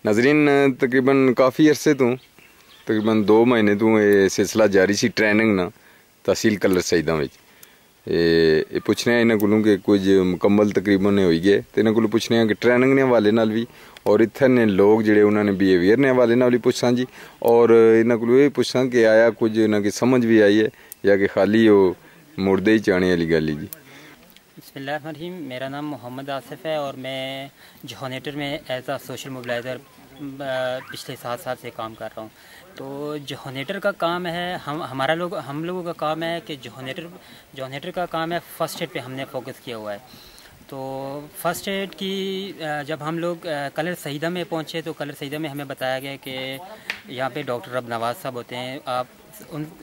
नाजरीन तकरीबन काफ़ी अरसे तो तकरीबन 2 महीने तो ये सिलसिला जारी सी ट्रेनिंग ना तहसील कलर सईदा में ये पुछने इन्होंने को कि कुछ मुकम्मल तकरीबन हो गए तो इन्होंने को पुछने कि ट्रेनिंग ने हवाले नाल भी और इत्थे ने लोग जिहड़े उन्होंने बिहेवियर ने हवाले नाल भी पुछां जी और इन्होंने को ये पुछां कि आया कुछ इन्होंने की समझ भी आई है या कि खाली वो मुर्दे ही चाने वाली गल जी। बिस्मिल्लाहिर्रहमानिर्रहीम, मेरा नाम मोहम्मद आसिफ है और मैं जोनेटर में एज आ सोशल मोबिलाइज़र पिछले 7 साल से काम कर रहा हूँ। तो जोनेटर का काम है हम लोगों का काम है कि जोनेटर का काम है फ़र्स्ट एड पे हमने फोकस किया हुआ है। तो फ़र्स्ट एड की जब हम लोग कलर सईदा में पहुँचे तो कलर सईदा में हमें बताया गया कि यहाँ पे डॉक्टर रब नवाज़ साहब होते हैं, आप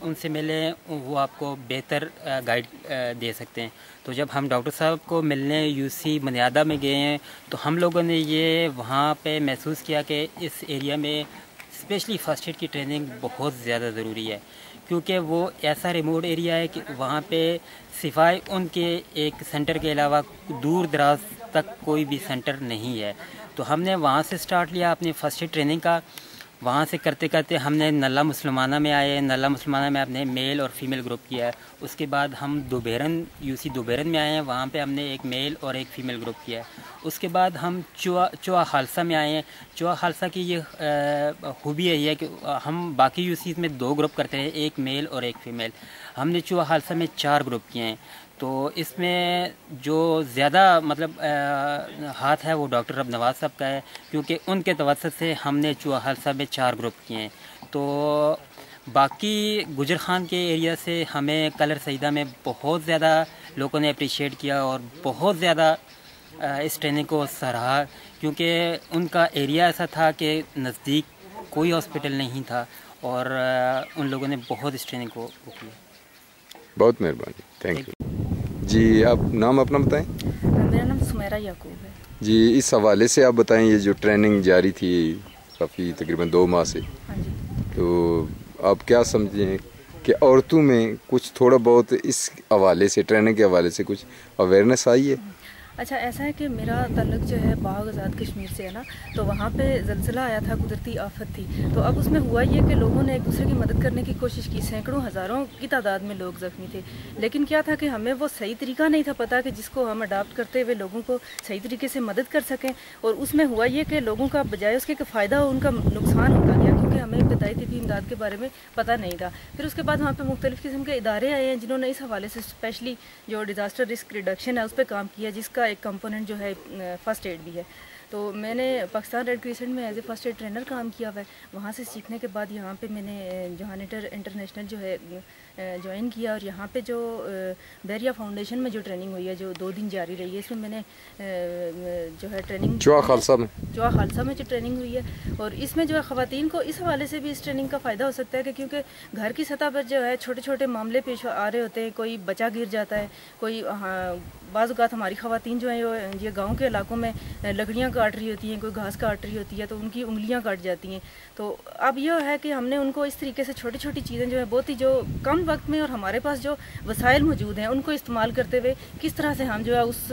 उनसे मिलें, वो आपको बेहतर गाइड दे सकते हैं। तो जब हम डॉक्टर साहब को मिलने यूसी मनियादा में गए हैं तो हम लोगों ने ये वहाँ पे महसूस किया कि इस एरिया में स्पेशली फ़र्स्ट एड की ट्रेनिंग बहुत ज़्यादा ज़रूरी है, क्योंकि वो ऐसा रिमोट एरिया है कि वहाँ पे सिवाय उनके एक सेंटर के अलावा दूर दराज तक कोई भी सेंटर नहीं है। तो हमने वहाँ से स्टार्ट लिया अपनी फ़र्स्ट एड ट्रेनिंग का। वहाँ से करते करते हमने नल्ला मुसलमाना में आए, नल्ला मुसलमाना में अपने मेल और फीमेल ग्रुप किया है। उसके बाद हम यूसी दोबेरन में आए हैं, वहाँ पे हमने एक मेल और एक फ़ीमेल ग्रुप किया है। उसके बाद हम चुआ खालसा में आए हैं। चुआ खालसा की ये खूबी यही है कि हम बाकी यूसीज़ में 2 ग्रुप करते हैं, एक मेल और एक फ़ीमेल। हमने चुआ खालसा में 4 ग्रुप किए हैं। तो इसमें जो ज़्यादा मतलब हाथ है वो डॉक्टर रब नवाज़ साहब का है, क्योंकि उनके तवज्जुह से हमने चुआ खालसा में 4 ग्रुप किए हैं। तो बाकी गुजर खान के एरिया से हमें कलर सईदा में बहुत ज़्यादा लोगों ने अप्रिशिएट किया और बहुत ज़्यादा इस ट्रेनिंग को सराहा, क्योंकि उनका एरिया ऐसा था कि नज़दीक कोई हॉस्पिटल नहीं था और उन लोगों ने बहुत इस ट्रेनिंग को किया। बहुत मेहरबानी, थैंक यू जी। आप नाम अपना बताएं। मेरा नाम सुमेरा याकूब है जी। इस हवाले से आप बताएं, ये जो ट्रेनिंग जारी थी काफ़ी तकरीबन 2 माह से, हाँ जी, तो आप क्या समझें कि औरतों में कुछ थोड़ा बहुत इस हवाले से ट्रेनिंग के हवाले से कुछ अवेयरनेस आई है? अच्छा ऐसा है कि मेरा ताल्लुक जो है बाग आज़ाद कश्मीर से है ना, तो वहाँ पे ज़लज़ला आया था, कुदरती आफत थी। तो अब उसमें हुआ ये कि लोगों ने एक दूसरे की मदद करने की कोशिश की, सैकड़ों हज़ारों की तादाद में लोग ज़ख्मी थे। लेकिन क्या था कि हमें वो सही तरीका नहीं था पता कि जिसको हम अडाप्ट करते हुए लोगों को सही तरीके से मदद कर सकें। और उसमें हुआ ये कि लोगों का बजाय उसके फ़ायदा हो उनका नुकसान होता गया, क्योंकि हमें इब्तदाई तिब्बी इमदाद के बारे में पता नहीं था। फिर उसके बाद वहाँ पर मुख्तलिफ़ किस्म के इदारे आए हैं जिन्होंने इस हवाले से स्पेशली जो डिज़ास्टर रिस्क रिडक्शन है उस पर काम किया, जिसका एक कंपोनेंट जो है फ़र्स्ट एड भी है। तो मैंने पाकिस्तान रेड क्रिसेंट में as a first aid trainer काम किया हुआ है। वहाँ से सीखने के बाद यहाँ पे मैंने जोनेटर इंटरनेशनल जो है ज्वाइन किया और यहाँ पे जो बैरिया फाउंडेशन में जो ट्रेनिंग हुई है जो 2 दिन जारी रही है, इसमें मैंने जो है ट्रेनिंग चुआ खालसा में जो ट्रेनिंग हुई है। और इसमें जो है ख़वातीन को इस हवाले से भी इस ट्रेनिंग का फ़ायदा हो सकता है कि क्योंकि घर की सतह पर जो है छोटे छोटे मामले पेश आ रहे होते हैं, कोई बच्चा गिर जाता है, कोई बाज़ औक़ात हमारी ख़वातीन जो हैं ये गाँव के इलाकों में लकड़ियाँ काट रही होती हैं, कोई घास काट रही होती है, तो उनकी उंगलियाँ कट जाती हैं। तो अब यह है कि हमने उनको इस तरीके से छोटी छोटी चीज़ें जो है बहुत ही जो कम वक्त में और हमारे पास जो वसाइल मौजूद हैं उनको इस्तेमाल करते हुए किस तरह से हम जो है उस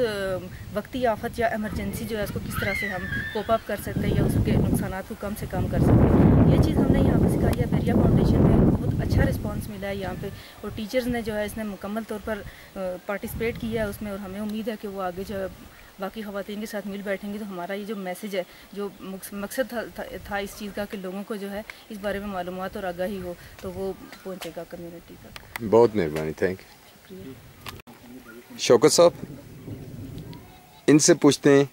वक्ती आफत या एमरजेंसी जो है उसको किस तरह से हम कोप अप कर सकते हैं या उसके नुकसानात को कम से कम कर सकते हैं। ये चीज़ हमने यहाँ पे सिखाई है। बैरिया फाउंडेशन में बहुत अच्छा रिस्पांस मिला है यहाँ पे, और टीचर्स ने जो है इसने मुकम्मल तौर पर पार्टिसिपेट किया है उसमें, और हमें उम्मीद है कि वो आगे जो है बाकी ख़वातीन के साथ मिल बैठेंगे तो हमारा ये जो मैसेज है, जो मकसद था इस चीज़ का कि लोगों को जो है इस बारे में मालूमात और आगाही हो, तो वो पहुंचेगा कम्युनिटी तक। बहुत मेहरबानी, थैंक यू। शौकत साहब, इनसे पूछते हैं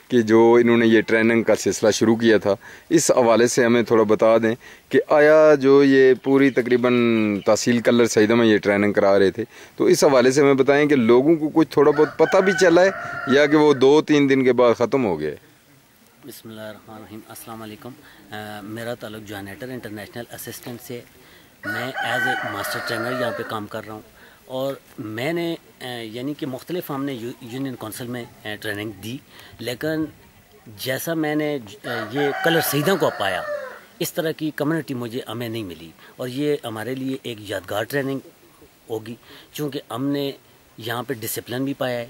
कि जो इन्होंने ये ट्रेनिंग का सिलसिला शुरू किया था, इस हवाले से हमें थोड़ा बता दें कि आया जो ये पूरी तकरीबन तहसील कलर सईदा में ये ट्रेनिंग करा रहे थे, तो इस हवाले से हमें बताएं कि लोगों को कुछ थोड़ा बहुत पता भी चला है या कि वो 2-3 दिन के बाद ख़त्म हो गया? बिस्मिल्लाहिर्रहमानिर्रहीम, अस्सलाम वालेकुम। मेरा ताल्लुक जोनेटर इंटरनेशनल असिस्टेंट से, मैं एज ए मास्टर ट्रेनर यहाँ पे काम कर रहा हूँ। और मैंने यानी कि मुख्तलिफ हमने यूनियन काउंसिल में ट्रेनिंग दी, लेकिन जैसा मैंने ये कलर सईदा को पाया इस तरह की कम्युनिटी मुझे हमें नहीं मिली, और ये हमारे लिए एक यादगार ट्रेनिंग होगी, क्योंकि हमने यहाँ पे डिसिप्लिन भी पाया है,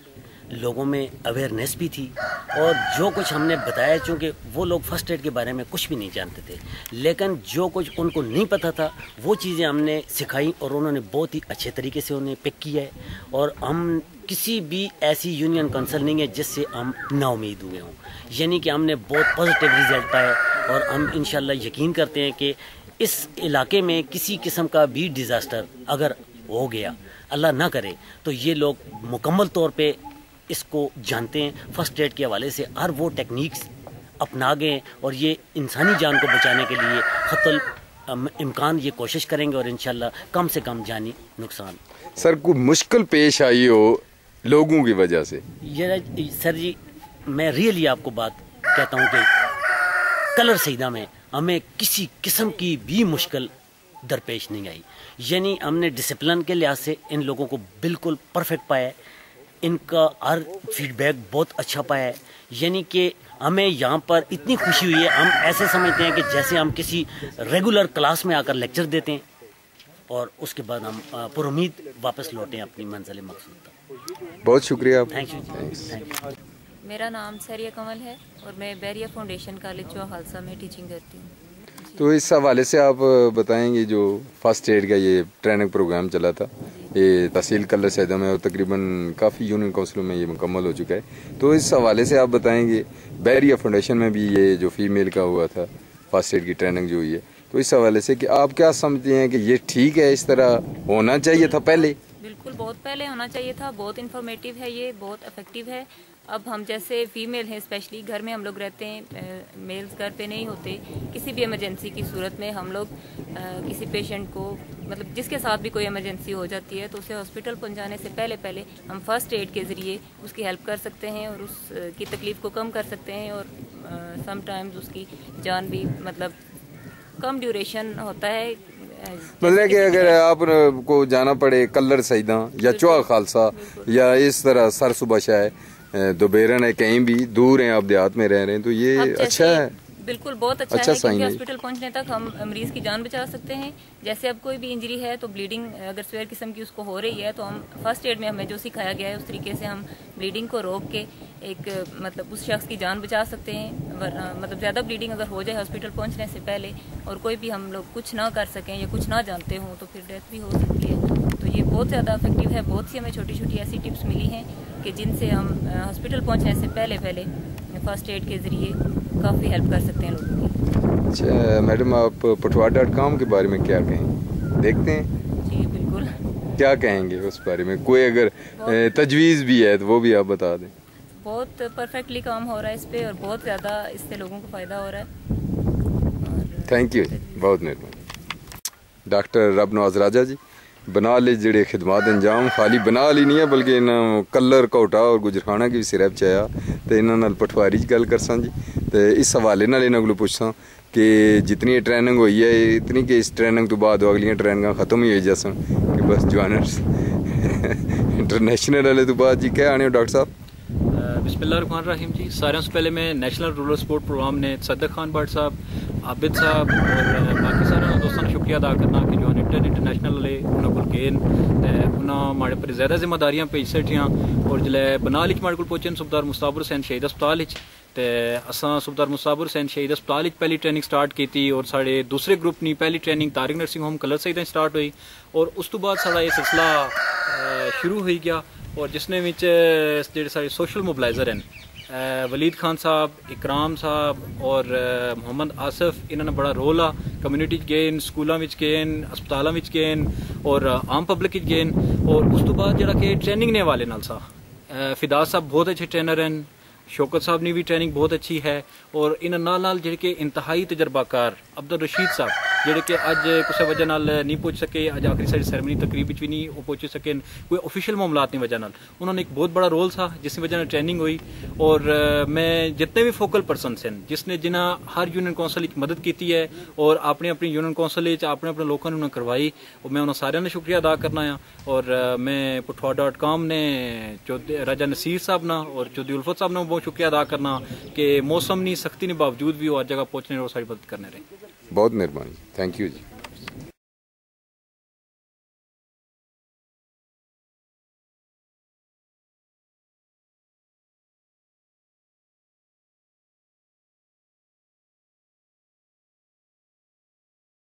لوگوں میں اویئرنیس بھی تھی، اور جو کچھ ہم نے بتایا، چونکہ وہ لوگ فرسٹ ایڈ کے بارے میں کچھ بھی نہیں جانتے تھے، لیکن جو کچھ ان کو نہیں پتہ تھا وہ چیزیں ہم نے سکھائی، اور انہوں نے بہت ہی اچھے طریقے سے انہیں پک کیا ہے. اور ہم کسی بھی ایسی یونین کونسل نہیں ہے جس سے ہم نا امید ہوئے ہوں، یعنی کہ ہم نے بہت پازیٹیو رزلٹ پائے، اور ہم انشاءاللہ یقین کرتے ہیں کہ اس علاقے میں کسی قسم کا بھی ڈیزاسٹر اگر ہو گیا، اللہ نہ کرے، تو یہ لوگ مکمل طور پہ اس کو جانتے ہیں. فرسٹ ایڈ کے حوالے سے ہر وہ ٹیکنیکس اپنا گئے، اور یہ انسانی جان کو بچانے کے لیے حتی الامکان یہ کوشش کریں گے، اور انشاءاللہ کم سے کم جانی نقصان. سر کوئی مشکل پیش آئی ہو لوگوں کی وجہ سے؟ یہ سر جی، میں ریئلی آپ کو بات کہتا ہوں کہ کلر سیدہ میں ہمیں کسی قسم کی بھی مشکل درپیش نہیں آئی. یعنی ہم نے ڈسپلن کے لحاظ سے ان لوگوں کو بالکل پرفیکٹ پایا ہے، ان کا ہر فیڈ بیک بہت اچھا پایا ہے. یعنی کہ ہمیں یہاں پر اتنی خوشی ہوئی ہے، ہم ایسے سمجھتے ہیں کہ جیسے ہم کسی ریگولر کلاس میں آ کر لیکچر دیتے ہیں، اور اس کے بعد ہم پر امید واپس لوٹیں اپنی منزل مقصود تک. بہت شکریہ آپ. Thank you. میرا نام سریہ کمل ہے اور میں بیریہ فاؤنڈیشن کالج چوہا خالصہ میں ٹیچنگ کرتی ہوں. تو اس حوالے سے آپ بتائیں گے جو فرسٹ ایڈ کا یہ ٹریننگ پروگرام چلا تھا، یہ تحصیل کلر سیدہ میں، اور تقریباً کافی یونین کونسلوں میں یہ مکمل ہو چکا ہے، تو اس حوالے سے آپ بتائیں گے بیریہ فاؤنڈیشن میں بھی یہ جو فیمیل کا ہوا تھا فرسٹ ایڈ کی ٹریننگ جو ہوئی ہے، تو اس حوالے سے کہ آپ کیا سمجھتے ہیں کہ یہ ٹھیک ہے، اس طرح ہونا چاہیے تھا پہلے؟ بالکل بہت پہلے ہونا چاہیے تھا. بہت انفارمیٹیو ہے، یہ بہت افیکٹو ہے. اب ہم جیسے فیمیل ہیں، اسپیشلی گھر میں ہم لوگ رہتے ہیں، میلز گھر پہ نہیں ہوتے، کسی بھی ایمرجنسی کی صورت میں ہم لوگ کسی پیشنٹ کو، مطلب جس کے ساتھ بھی کوئی ایمرجنسی ہو جاتی ہے، تو اسے ہاسپٹل پہنچانے سے پہلے ہم فرسٹ ایڈ کے ذریعے اس کی ہیلپ کر سکتے ہیں، اور اس کی تکلیف کو کم کر سکتے ہیں، اور سم ٹائمز اس کی جان بھی مطلب کم ڈیوریشن ہوتا ہے. مطلب کہ اگر آپ کو جانا پڑے کلر سیدہ یا چوہا خالصہ یا اس طرح سر صبح شاہ دوبیرن ہے، کہیں بھی دور ہیں، آپ دیہات میں رہ رہے ہیں، تو یہ اچھا ہے. بالکل بہت اچھا ہے، کیونکہ ہاسپٹل پہنچنے تک ہم مریض کی جان بچا سکتے ہیں. جیسے اب کوئی بھی انجری ہے تو بلیڈنگ اگر سویئر قسم کی اس کو ہو رہی ہے، تو ہم فرسٹ ایڈ میں ہمیں جو سکھایا گیا ہے اس طریقے سے ہم بلیڈنگ کو روک کے ایک مطلب اس شخص کی جان بچا سکتے ہیں. مطلب زیادہ بلیڈنگ اگر ہو جائے ہاسپٹل پہنچنے سے پہلے، اور کوئی بھی ہم لوگ کچھ نہ کر سکیں یا کچھ نہ جانتے ہوں، تو پھر ڈیتھ بھی ہو سکتی ہے. تو یہ بہت زیادہ افیکٹو ہے. بہت سی ہمیں چھوٹی چھوٹی ایسی ٹپس ملی ہیں کہ جن سے ہم ہاسپٹل پہنچنے سے پہلے فرسٹ ایڈ کے ذریعے کافی ہیلپ کر سکتے ہیں لوگوں کی. اچھا میڈم، آپ پٹوا.com کے بارے میں کیا کہیں؟ دیکھتے ہیں؟ جی بالکل. کیا کہیں گے اس بارے میں؟ کوئی اگر تجویز بھی ہے تو وہ بھی آپ بتا دیں. بہت پرفیکٹلی کام ہو رہا ہے اس پہ، اور بہت زیادہ اس سے لوگوں کو فائدہ ہو رہا ہے. تھینک یو، بہت مہربانی. ڈاکٹر رب نواز راجہ جی بنا لے جڑے خدمات انجام خالی بنا لی نہیں ہے، بلکہ انہوں کلر کوٹا اور گجرخانہ کی بھی سرب چاہیا تو انہوں نے پٹواری گل کرساں جی. تو اس حوالے نال انہوں کو پوچھساں کہ جتنی ٹریننگ ہوئی ہے اتنی کہ اس ٹریننگ تو بعد اگلیاں ٹریننگاں ختم ہی ہوئی جیسا کہ بس جوانرس انٹرنیشنل والے تو بعد جی کیا آنے ہو ڈاکٹر صاحب؟ بسم اللہ الرحمن الرحیم جی. سارے سے پہلے میں نیشنل رورل سپورٹ پروگرام نے صدق خان بٹ صاحب، عابد صاحب اور باقی سارے دوستوں نے شکریہ ادا کرنا کہ جو انٹرنیشنل والے انہوں کو گین انہوں ہمارے پر زیادہ ذمہ داریاں پیش سٹیاں، اور جلے بنال ہمارے کو پہنچے صوبیدار مصطفی حسین شہید ہسپتال تو اساں صوبیدار مصطفی حسین شہید ہسپتال پہلی ٹریننگ سٹارٹ کی، اور سارے دوسرے گروپ نے پہلی training Tariq nursing home Kallar Syedan start ہوئی، اور اس تو بعد سارا یہ سلسلہ شروع ہوئی گیا. اور جس نے جڑے سارے سوشل موبلائزر ہیں، ولید خان صاحب، اکرام صاحب اور محمد آصف، انہوں نے بڑا رول آ کمیونٹی گین، سکولوں میں گین، ہسپتالوں میں گین اور عام پبلک گین. اور اس تو بعد جڑا کہ ٹریننگ نے والے نال سا فداس صاحب بہت اچھے ٹرینر ہیں، شوکت صاحب نے بھی ٹریننگ بہت اچھی ہے، اور ان نال جڑے کہ انتہائی تجربہ کار عبدالرشید صاحب جڑے کہ اج کسی وجہ نال نہیں پہنچ سکے، اج آخری ساری سیرمنی تقریب بھی نہیں وہ پہنچ سکے، کوئی آفیشیل معاملات کی وجہ نال انہوں نے ایک بہت بڑا رول تھا جس کی وجہ سے ٹریننگ ہوئی. اور میں جتنے بھی فوکل پرسنس ہیں جس نے جنہ ہر یونین کونسل مدد کی ہے اور اپنی یونین کونسل اپنے لوگوں نے کروائی، اور میں انہوں سارے نے شکریہ ادا کرنا ہے. اور میں پٹوا.com نے راجہ نصیر صاحب نا اور چودھری الفت صاحب نے بہت شکریہ ادا کرنا کہ موسم نہیں سختی نے باوجود بھی وہ ہر جگہ پہنچنے اور ساری مدد کرنے رہے. بہت مہربانی. Thank you G.